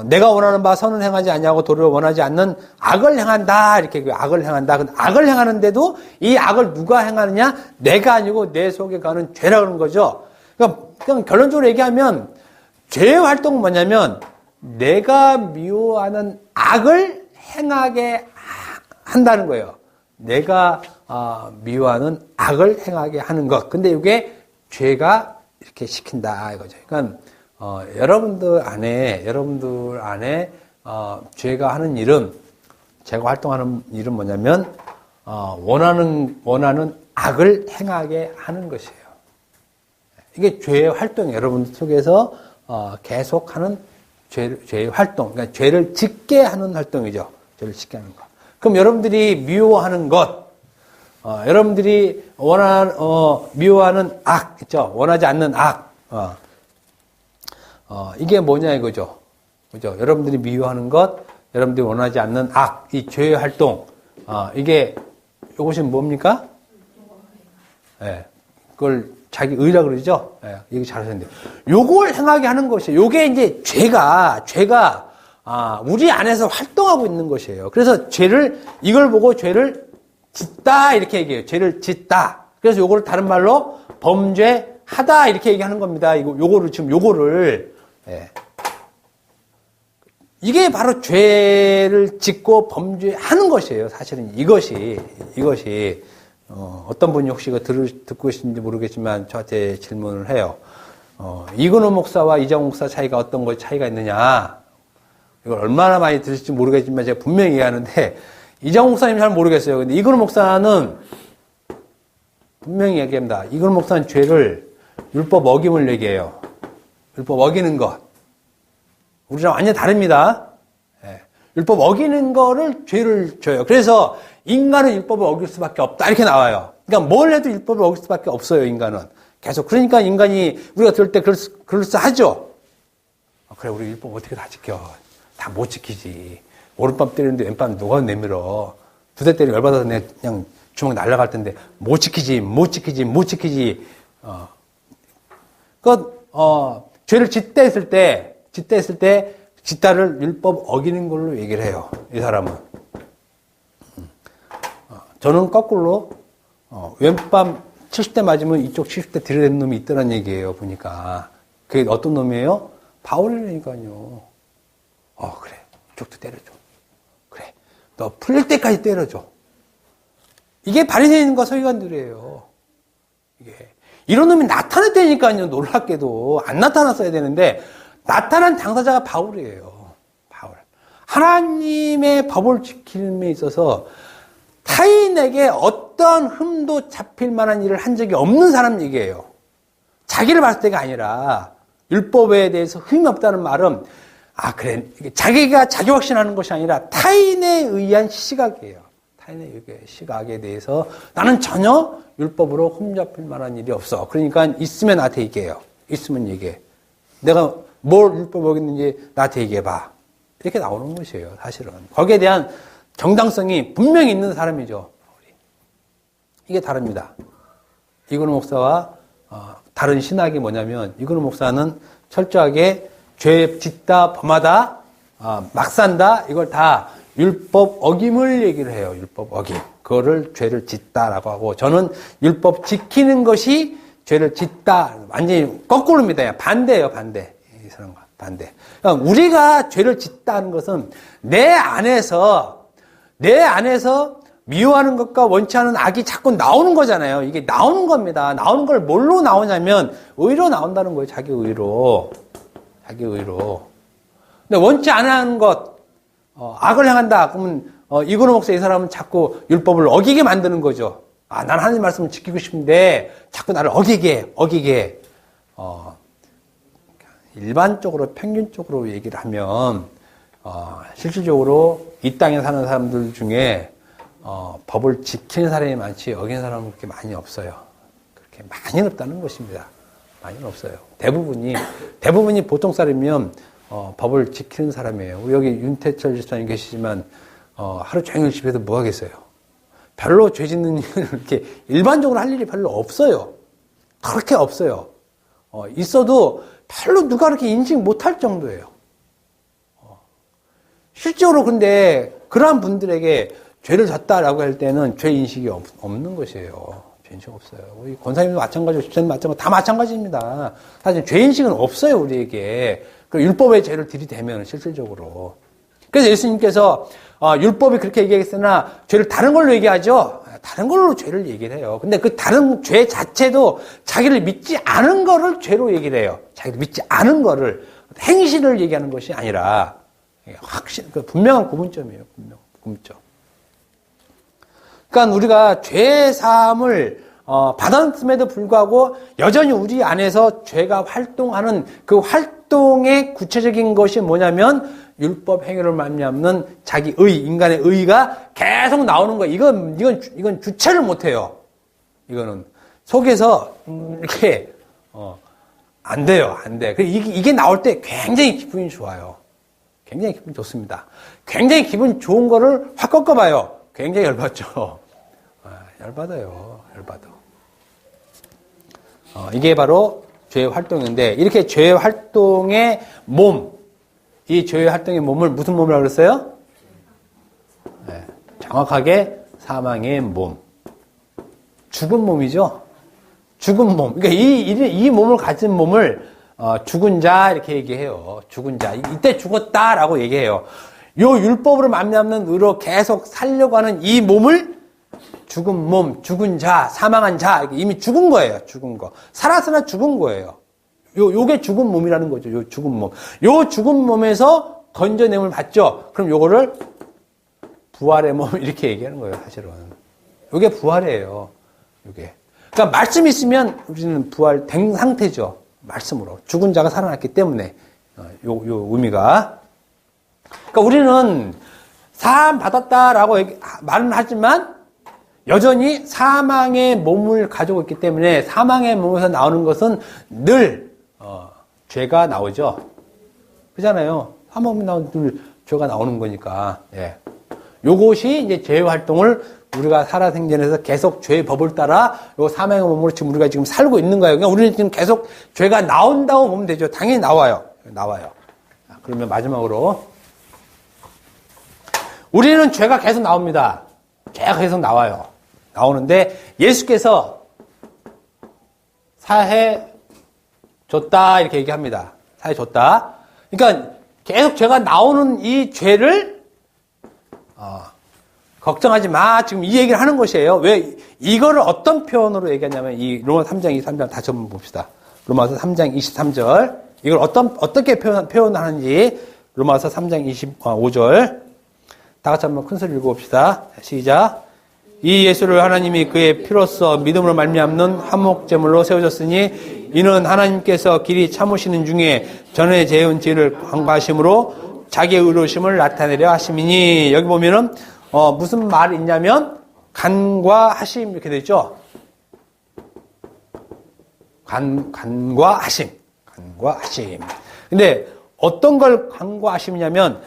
내가 원하는 바 선은 행하지 아니하고 도리어 원하지 않는 악을 행한다. 이렇게 악을 행한다. 근데 악을 행하는데도 이 악을 누가 행하느냐? 내가 아니고 내 속에 가는 죄라 그러는 거죠. 그러니까 그냥 결론적으로 얘기하면 죄의 활동은 뭐냐면 내가 미워하는 악을 행하게 한다는 거예요. 내가 미워하는 악을 행하게 하는 것. 근데 이게 죄가 이렇게 시킨다 이거죠. 그러니까 여러분들 안에 죄가 하는 일은, 죄가 활동하는 일은 뭐냐면 원하는 악을 행하게 하는 것이에요. 이게 죄의 활동이에요. 여러분들 속에서 계속하는 죄의 활동, 그러니까 죄를 짓게 하는 활동이죠. 죄를 짓게 하는 것. 그럼 여러분들이 미워하는 것, 여러분들이 미워하는 악, 있죠? 원하지 않는 악, 이게 뭐냐 이거죠. 그죠? 여러분들이 미워하는 것, 여러분들이 원하지 않는 악, 이 죄의 활동, 이것이 뭡니까? 예. 그걸 자기 의라 그러죠? 예. 이거 잘하셨는데. 요걸 행하게 하는 것이에요. 요게 이제 죄가, 우리 안에서 활동하고 있는 것이에요. 그래서 이걸 보고 죄를 짓다, 이렇게 얘기해요. 죄를 짓다. 그래서 요거를 다른 말로 범죄하다, 이렇게 얘기하는 겁니다. 요거를, 예. 이게 바로 죄를 짓고 범죄하는 것이에요. 사실은 이것이, 어떤 분이 혹시 이거 듣고 계신지 모르겠지만 저한테 질문을 해요. 이근호 목사와 이정호 목사 차이가 어떤 거에 차이가 있느냐. 이걸 얼마나 많이 들으실지 모르겠지만 제가 분명히 얘기하는데, 이정호 목사님 잘 모르겠어요. 근데 이근호 목사는 분명히 얘기합니다. 이근호 목사는 죄를, 율법 어김을 얘기해요. 율법 어기는 것. 우리랑 완전히 다릅니다. 예. 율법 어기는 거를 죄를 줘요. 그래서 인간은 율법을 어길 수밖에 없다. 이렇게 나와요. 그러니까 뭘 해도 율법을 어길 수밖에 없어요, 인간은. 계속. 그러니까 인간이 우리가 들을 때 그럴싸하죠. 그래, 우리 율법 어떻게 다 지켜. 다 못 지키지. 오른밤 때리는데 왼밤 누가 내밀어. 두대 때리면 열받아서 그냥 주먹 날아갈 텐데 못 지키지. 죄를 짓다 했을 때 짓다를 율법 어기는 걸로 얘기를 해요. 이 사람은. 저는 거꾸로 왼밤 70대 맞으면 이쪽 70대 들이대는 놈이 있더란 얘기예요. 보니까. 그게 어떤 놈이에요? 바울이라니까요. 그래. 이쪽도 때려줘. 그래. 너 풀릴 때까지 때려줘. 이게 바리새인과 서기관들이에요. 이게. 이런 놈이 나타났다니까요. 놀랍게도. 안 나타났어야 되는데 나타난 당사자가 바울이에요. 바울. 하나님의 법을 지키는 데 있어서 타인에게 어떤 흠도 잡힐 만한 일을 한 적이 없는 사람 얘기예요. 자기를 봤을 때가 아니라 율법에 대해서 흠이 없다는 말은 그래. 자기가 자기 확신하는 것이 아니라 타인에 의한 시각이에요. 타인에 의한 시각에 대해서 나는 전혀 율법으로 흠잡힐 만한 일이 없어. 그러니까 있으면 나한테 얘기해요. 있으면 얘기해. 내가 뭘 율법 어겼는지 나한테 얘기해봐. 이렇게 나오는 것이에요. 사실은. 거기에 대한 정당성이 분명히 있는 사람이죠. 이게 다릅니다. 이근호 목사와 다른 신학이 뭐냐면 이근호 목사는 철저하게 죄 짓다, 범하다, 막 산다, 이걸 다 율법 어김을 얘기를 해요. 율법 어김. 그거를 죄를 짓다라고 하고, 저는 율법 지키는 것이 죄를 짓다. 완전히 거꾸로입니다. 반대예요, 반대. 이 사람과 반대. 그러니까 우리가 죄를 짓다는 것은 내 안에서 미워하는 것과 원치 않은 악이 자꾸 나오는 거잖아요. 이게 나오는 겁니다. 나오는 걸 뭘로 나오냐면 의로 나온다는 거예요. 자기 의로. 근데 원치 않은 것, 악을 행한다. 그러면 이근호 목사 이 사람은 자꾸 율법을 어기게 만드는 거죠. 난 하나님 말씀을 지키고 싶은데 자꾸 나를 어기게. 일반적으로 평균적으로 얘기를 하면 실질적으로 이 땅에 사는 사람들 중에 법을 지키는 사람이 많지 어기는 사람은 그렇게 많이 없어요. 그렇게 많이는 없다는 것입니다. 많이는 없어요. 대부분이 보통 사람이면 법을 지키는 사람이에요. 여기 윤태철 집사님 계시지만 하루 종일 집에서 뭐 하겠어요? 별로 죄 짓는 일을 이렇게 일반적으로 할 일이 별로 없어요. 그렇게 없어요. 있어도 별로 누가 그렇게 인식 못할 정도예요. 실제로 근데 그러한 분들에게 죄를 졌다라고 할 때는 죄 인식이 없는 것이에요. 죄 인식 없어요. 우리 권사님도 마찬가지고 집사님 마찬가지고 다 마찬가지입니다. 사실 죄 인식은 없어요, 우리에게. 그 율법의 죄를 들이대면 실질적으로. 그래서 예수님께서 율법이 그렇게 얘기했으나 죄를 다른 걸로 얘기하죠. 다른 걸로 죄를 얘기를 해요. 근데 그 다른 죄 자체도 자기를 믿지 않은 거를 죄로 얘기를 해요. 자기를 믿지 않은 거를 행실을 얘기하는 것이 아니라 분명한 구분점이에요. 구분점. 그러니까 우리가 죄 사함을 받았음에도 불구하고 여전히 우리 안에서 죄가 활동하는 그 활동의 구체적인 것이 뭐냐면 율법 행위를 말미암는 자기 인간의 의가 계속 나오는 거예요. 이건 주체를 못 해요. 이거는 속에서 이렇게 안 돼요. 안 돼. 이게 나올 때 굉장히 기분이 좋아요. 굉장히 기분이 좋습니다. 굉장히 기분 좋은 거를 확 꺾어봐요. 굉장히 열받죠. 열받아요. 열받아. 이게 바로 죄의 활동인데 이렇게 죄의 활동의 이 죄의 활동의 몸을 무슨 몸이라고 그랬어요? 네, 정확하게 사망의 몸. 죽은 몸이죠. 죽은 몸. 그러니까 이 몸을 가진 몸을 죽은 자 이렇게 얘기해요. 죽은 자. 이때 죽었다라고 얘기해요. 요 율법으로 말미암는 의로 계속 살려고 하는 이 몸을 죽은 몸, 죽은 자, 사망한 자 이미 죽은 거예요. 죽은 거. 살았으나 죽은 거예요. 요게 죽은 몸이라는 거죠. 요 죽은 몸. 요 죽은 몸에서 건져냄을 받죠. 그럼 요거를 부활의 몸 이렇게 얘기하는 거예요. 사실은. 요게 부활이에요. 요게. 그러니까 말씀이 있으면 우리는 부활된 상태죠. 말씀으로. 죽은 자가 살아났기 때문에 요 의미가. 그러니까 우리는 사함 받았다라고 말은 하지만 여전히 사망의 몸을 가지고 있기 때문에 사망의 몸에서 나오는 것은 늘 죄가 나오죠. 그잖아요. 사망이 나오면 늘 죄가 나오는 거니까. 예. 요것이 이제 죄의 활동을 우리가 살아생전에서 계속 죄의 법을 따라 요 사망의 몸으로 지금 우리가 지금 살고 있는 거예요. 그러니까 우리는 지금 계속 죄가 나온다고 보면 되죠. 당연히 나와요. 그러면 마지막으로 우리는 죄가 계속 나옵니다. 죄가 계속 나와요. 나오는데 예수께서 사해 줬다 이렇게 얘기합니다. 사해 줬다. 그러니까 계속 죄가 나오는 이 죄를 걱정하지 마. 지금 이 얘기를 하는 것이에요. 왜 이거를 어떤 표현으로 얘기하냐면 이 로마서 3장 23절 다시 한번 봅시다. 로마서 3장 23절 이걸 어떻게 표현하는지 로마서 3장 25절 다 같이 한번 큰 소리 읽어봅시다. 시작. 이 예수를 하나님이 그의 피로써 믿음으로 말미암는 화목제물로 세우셨으니 이는 하나님께서 길이 참으시는 중에 전에 재운 죄를 간과하심으로 자기의 의로우심을 나타내려 하심이니 여기 보면은 무슨 말이 있냐면 간과하심 이렇게 되어 있죠. 간과하심. 근데 어떤 걸 간과하심이냐면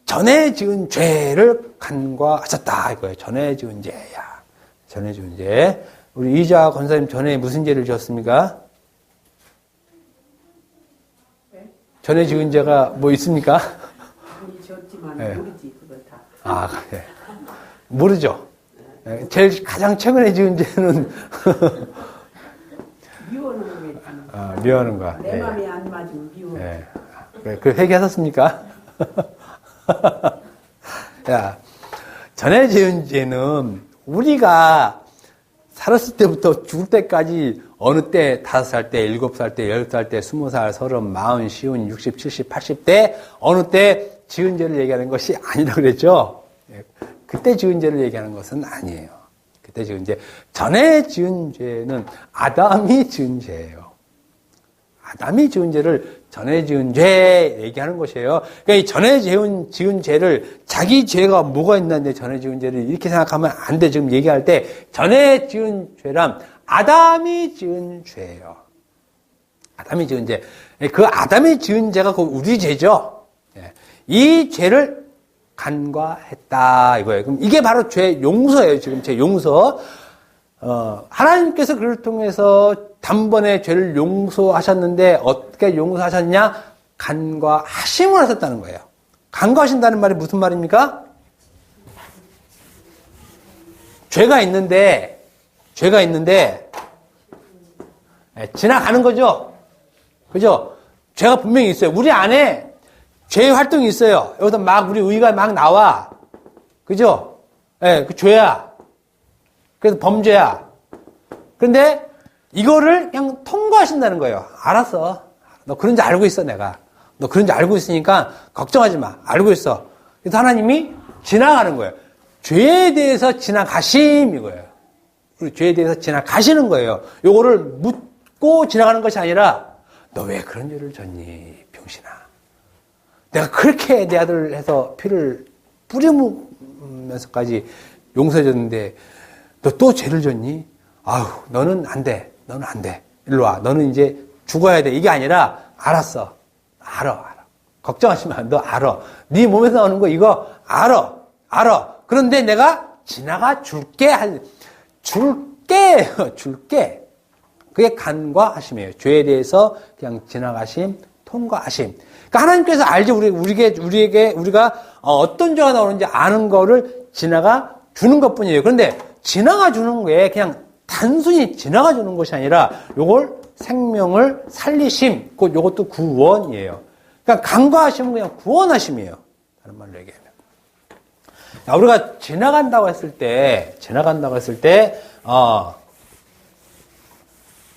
전에 지은 죄를 간과하셨다 이거예요. 전에 지은 죄야. 전에 지은 죄. 우리 이자 권사님 전에 무슨 죄를 지었습니까? 네? 전에 지은 죄가 뭐 있습니까? 많이 지었지만 네. 모르지 그거 다. 아, 그래. 모르죠. 네. 제일 가장 최근에 지은 죄는 미워하는 거겠지. 미워하는 거. 내 마음에 안 맞으면 미워. 네. 그래, 그 회개하셨습니까? 야, 전에 지은 죄는 우리가 살았을 때부터 죽을 때까지 어느 때 5살 때, 7살 때, 10살 때, 20살, 30, 40, 50, 60, 70, 80때 어느 때 지은 죄를 얘기하는 것이 아니라고 그랬죠. 그때 지은 죄를 얘기하는 것은 아니에요. 그때 지은 죄. 전에 지은 죄는 아담이 지은 죄예요. 아담이 지은 죄를 전에 지은 죄 얘기하는 것이에요. 그러니까 이 전에 지은 죄를 자기 죄가 뭐가 있는데 전에 지은 죄를 이렇게 생각하면 안 돼. 지금 얘기할 때 전에 지은 죄란 아담이 지은 죄예요. 아담이 지은 죄. 그 아담이 지은 죄가 그 우리 죄죠. 이 죄를 간과했다 이거예요. 그럼 이게 바로 죄 용서예요. 지금 죄 용서. 하나님께서 그를 통해서 단번에 죄를 용서하셨는데 어떻게 용서하셨냐? 간과하심을 하셨다는 거예요. 간과하신다는 말이 무슨 말입니까? 죄가 있는데 지나가는 거죠. 그죠? 죄가 분명히 있어요. 우리 안에 죄의 활동이 있어요. 여기서 막 우리 의가 막 나와. 그죠? 예, 그 죄야. 그래서 범죄야. 그런데 이거를 그냥 통과하신다는 거예요. 알았어. 너 그런 줄 알고 있어, 내가. 너 그런 줄 알고 있으니까 걱정하지 마. 알고 있어. 그래서 하나님이 지나가는 거예요. 죄에 대해서 지나가심 이거예요. 우리 죄에 대해서 지나가시는 거예요. 요거를 묻고 지나가는 것이 아니라 너 왜 그런 죄를 졌니, 병신아. 내가 그렇게 내 아들을 해서 피를 뿌리면서까지 용서해줬는데 너 또 죄를 졌니? 아우, 너는 안 돼. 너는 안 돼. 일로 와. 너는 이제 죽어야 돼. 이게 아니라 알았어. 알아. 걱정하지 마. 너 알아. 네 몸에서 나오는 거 이거 알아. 그런데 내가 지나가 줄게. 줄게. 그게 간과하심이에요. 죄에 대해서 그냥 지나가심, 통과하심. 그러니까 하나님께서 알죠. 우리가 어떤 죄가 나오는지 아는 거를 지나가 주는 것 뿐이에요. 그런데 지나가 주는 게 그냥 단순히 지나가 주는 것이 아니라 요걸 생명을 살리심, 요것도 구원이에요. 그러니까 간과하심은 그냥 구원하심이에요. 다른 말로 얘기하면. 우리가 지나간다고 했을 때,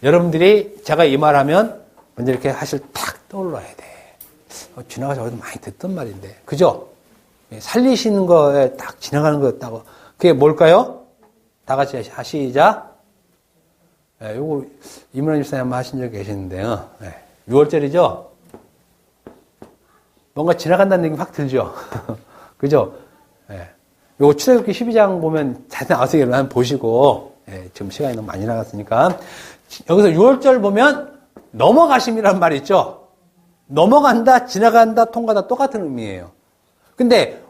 여러분들이 제가 이 말하면 먼저 이렇게 사실 탁 떠올라야 돼. 지나가서 어디서 많이 듣던 말인데. 그죠? 살리시는 거에 딱 지나가는 거였다고. 그게 뭘까요? 다 같이 시작. 요거 이문환 집사님 한번 하신 적 계시는데요. 6월절이죠? 뭔가 지나간다는 느낌 확 들죠? 그죠? 요거 출애굽기 12장 보면 자세히 나와서 한번 보시고, 지금 시간이 너무 많이 나갔으니까. 여기서 6월절 보면 넘어가심이란 말이 있죠? 넘어간다, 지나간다, 통과다 똑같은 의미예요. 근데,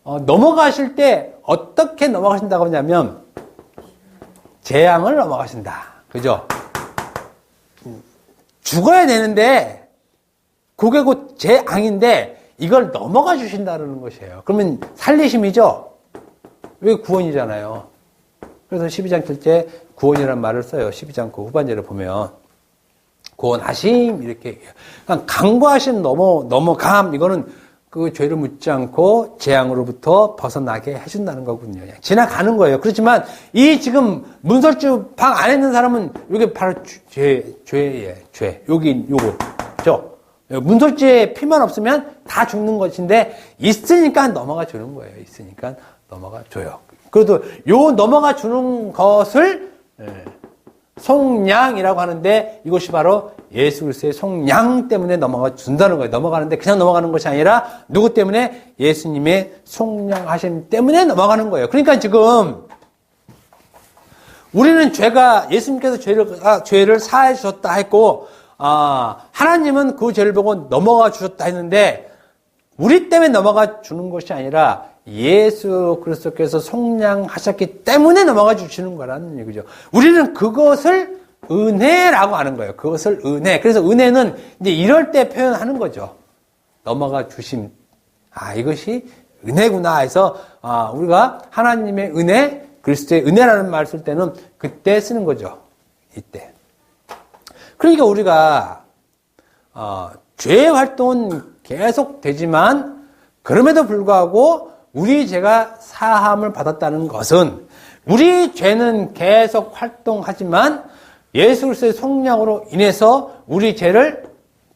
넘어가실 때 어떻게 넘어가신다고 하냐면, 재앙을 넘어가신다. 그죠? 죽어야 되는데, 그게 곧 재앙인데, 이걸 넘어가 주신다는 것이에요. 그러면 살리심이죠? 왜 구원이잖아요. 그래서 12장 7째 구원이라는 말을 써요. 12장 그 후반절을 보면. 구원하심, 이렇게 얘기해요. 그러니까 강구하심 넘어감, 이거는 그 죄를 묻지 않고 재앙으로부터 벗어나게 해준다는 거군요. 그냥 지나가는 거예요. 그렇지만 이 지금 문설주 방 안에 있는 사람은 이게 바로 죄예요. 죄. 요거죠. 문설주에 피만 없으면 다 죽는 것인데 있으니까 넘어가 주는 거예요. 있으니까 넘어가 줘요. 그래도 요 넘어가 주는 것을 속량이라고 하는데 이것이 바로 예수 그리스도의 속량 때문에 넘어가 준다는 거예요. 넘어가는데 그냥 넘어가는 것이 아니라 누구 때문에? 예수님의 속량하심 때문에 넘어가는 거예요. 그러니까 지금 우리는 예수님께서 죄를 사해 주셨다 했고, 하나님은 그 죄를 보고 넘어가 주셨다 했는데 우리 때문에 넘어가 주는 것이 아니라 예수 그리스도께서 속량하셨기 때문에 넘어가 주시는 거라는 얘기죠. 우리는 그것을 은혜라고 하는 거예요. 그것을 은혜. 그래서 은혜는 이제 이럴 때 표현하는 거죠. 넘어가 주심. 이것이 은혜구나 해서, 우리가 하나님의 은혜, 그리스도의 은혜라는 말을 쓸 때는 그때 쓰는 거죠. 이때. 그러니까 우리가, 죄의 활동은 계속 되지만, 그럼에도 불구하고 우리 죄가 사함을 받았다는 것은 우리 죄는 계속 활동하지만 예수 그리스도의 속량으로 인해서 우리 죄를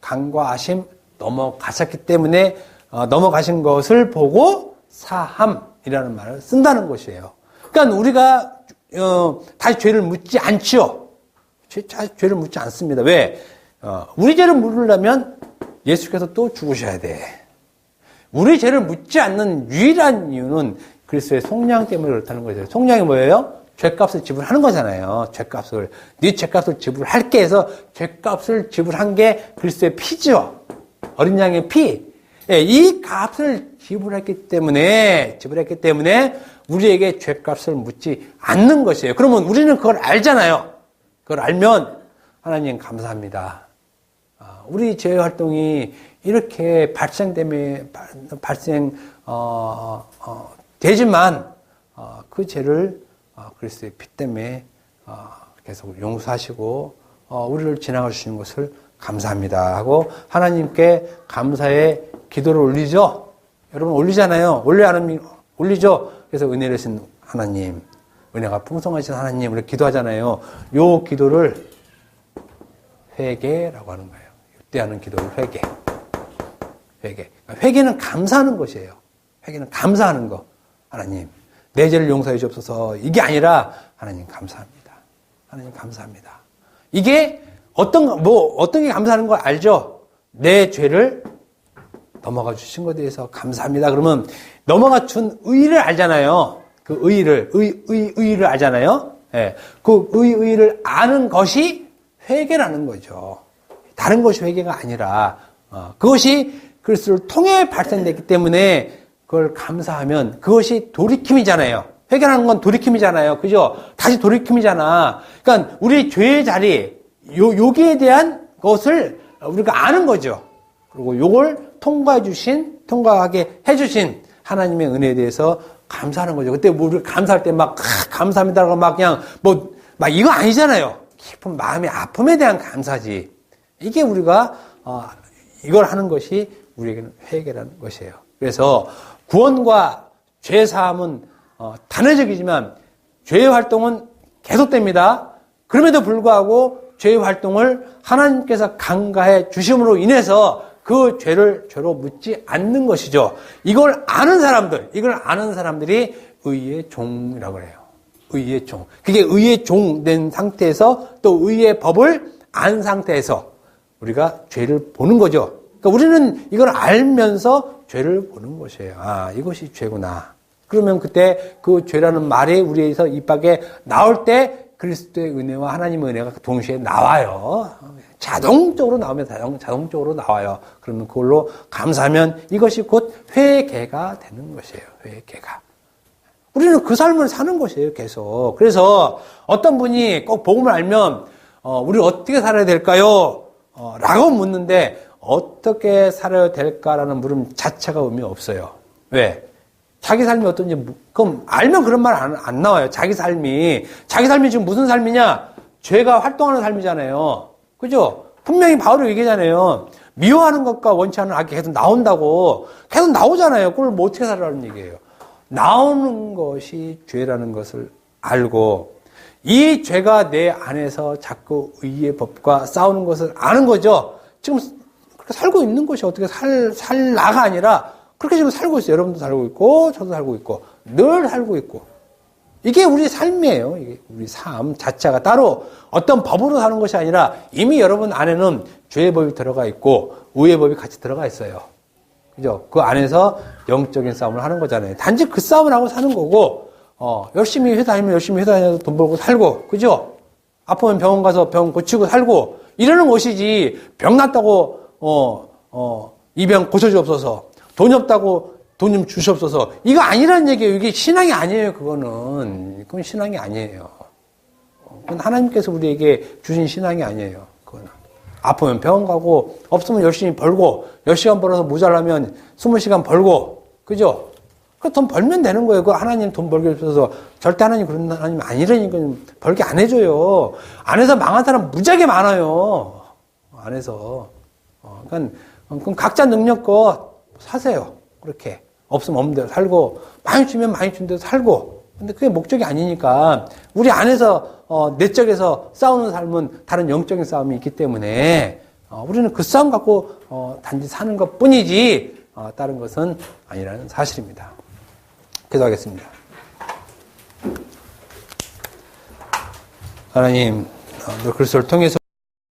간과하심 넘어가셨기 때문에 넘어가신 것을 보고 사함이라는 말을 쓴다는 것이에요. 그러니까 우리가 다시 죄를 묻지 않지요. 죄를 묻지 않습니다. 왜? 우리 죄를 물으려면 예수께서 또 죽으셔야 돼. 우리 죄를 묻지 않는 유일한 이유는 그리스도의 속량 때문에 그렇다는 거죠. 속량이 뭐예요? 죄값을 지불하는 거잖아요. 죄값을. 네 죄값을 지불할게 해서 죄값을 지불한 게 그리스도의 피죠. 어린 양의 피. 이 값을 지불했기 때문에 우리에게 죄값을 묻지 않는 것이에요. 그러면 우리는 그걸 알잖아요. 그걸 알면 하나님 감사합니다. 우리 죄 활동이 이렇게 되지만, 그 죄를, 그리스도의 피 때문에, 계속 용서하시고, 우리를 지나가 주시는 것을 감사합니다 하고, 하나님께 감사의 기도를 올리죠? 여러분 올리잖아요. 올리죠? 그래서 은혜로신 하나님, 은혜가 풍성하신 하나님, 우리 기도하잖아요. 요 기도를 회개라고 하는 거예요. 이때 하는 기도를 회개. 회개는 감사하는 것이에요. 회개는 감사하는 거. 하나님, 내 죄를 용서해 주옵소서. 이게 아니라, 하나님 감사합니다. 하나님 감사합니다. 이게 어떤 게 감사하는 거 알죠? 내 죄를 넘어가 주신 것에 대해서 감사합니다. 그러면 넘어가 준 의의를 알잖아요. 그 의의를 알잖아요. 예. 그 의의를 아는 것이 회개라는 거죠. 다른 것이 회개가 아니라, 그것이 그리스도를 통해 발생됐기 때문에 그걸 감사하면 그것이 돌이킴이잖아요. 회개하는 건 돌이킴이잖아요. 그죠? 다시 돌이킴이잖아. 그러니까 우리 죄의 자리, 여기에 대한 것을 우리가 아는 거죠. 그리고 요걸 통과하게 해주신 하나님의 은혜에 대해서 감사하는 거죠. 그때 우리가 감사할 때 감사합니다라고 그냥 이거 아니잖아요. 깊은 마음의 아픔에 대한 감사지. 이게 우리가, 이걸 하는 것이 우리에게는 회개라는 것이에요. 그래서 구원과 죄사함은 단회적이지만 죄의 활동은 계속됩니다. 그럼에도 불구하고 죄의 활동을 하나님께서 강가해 주심으로 인해서 그 죄를 죄로 묻지 않는 것이죠. 이걸 아는 사람들이 의의 종이라고 해요. 의의 종. 그게 의의 종 된 상태에서 또 의의 법을 안 상태에서 우리가 죄를 보는 거죠. 그러니까 우리는 이걸 알면서 죄를 보는 것이에요. 이것이 죄구나. 그러면 그때 그 죄라는 말이 우리에서 입 밖에 나올 때 그리스도의 은혜와 하나님의 은혜가 동시에 나와요. 자동적으로 나와요. 그러면 그걸로 감사하면 이것이 곧 회개가 되는 것이에요. 회개가. 우리는 그 삶을 사는 것이에요. 계속. 그래서 어떤 분이 꼭 복음을 알면 우리 어떻게 살아야 될까요? 라고 묻는데 어떻게 살아야 될까라는 물음 자체가 의미 없어요. 왜? 자기 삶이 어떤지, 그럼 알면 그런 말 안 나와요. 자기 삶이 지금 무슨 삶이냐? 죄가 활동하는 삶이잖아요. 그죠? 분명히 바울이 얘기잖아요. 미워하는 것과 원치 않는 악이 계속 나온다고. 계속 나오잖아요. 그걸 뭐 어떻게 살아라는 얘기예요. 나오는 것이 죄라는 것을 알고, 이 죄가 내 안에서 자꾸 의의 법과 싸우는 것을 아는 거죠. 지금 그렇게 살고 있는 것이 어떻게 살라가 아니라 그렇게 지금 살고 있어요. 여러분도 살고 있고, 저도 살고 있고, 늘 살고 있고. 이게 우리 삶이에요. 이게 우리 삶 자체가 따로 어떤 법으로 사는 것이 아니라 이미 여러분 안에는 죄의 법이 들어가 있고, 의의 법이 같이 들어가 있어요. 그죠? 그 안에서 영적인 싸움을 하는 거잖아요. 단지 그 싸움을 하고 사는 거고, 열심히 회사 다니면서 돈 벌고 살고, 그죠? 아프면 병원 가서 병 고치고 살고, 이러는 것이지, 병 났다고, 이 병 고쳐주옵소서. 돈이 없다고 돈 좀 주시옵소서. 이거 아니라는 얘기예요. 이게 신앙이 아니에요, 그건 신앙이 아니에요. 그건 하나님께서 우리에게 주신 신앙이 아니에요, 그거는. 아프면 병원 가고, 없으면 열심히 벌고, 10시간 벌어서 모자라면 20시간 벌고, 그죠? 그 돈 벌면 되는 거예요. 그 하나님 돈 벌게 해줘서 절대 하나님 그런 하나님 아니라니까 벌게 안 해줘요. 안에서 망한 사람 무지하게 많아요. 안에서. 그러니까 그럼 각자 능력껏 사세요. 그렇게. 없으면 없는 대로 살고, 많이 주면 많이 준 대로 살고. 근데 그게 목적이 아니니까, 우리 안에서, 내적에서 싸우는 삶은 다른 영적인 싸움이 있기 때문에, 우리는 그 싸움 갖고, 단지 사는 것 뿐이지, 다른 것은 아니라는 사실입니다. 기도하겠습니다. 하나님, 너 그리스도를 통해서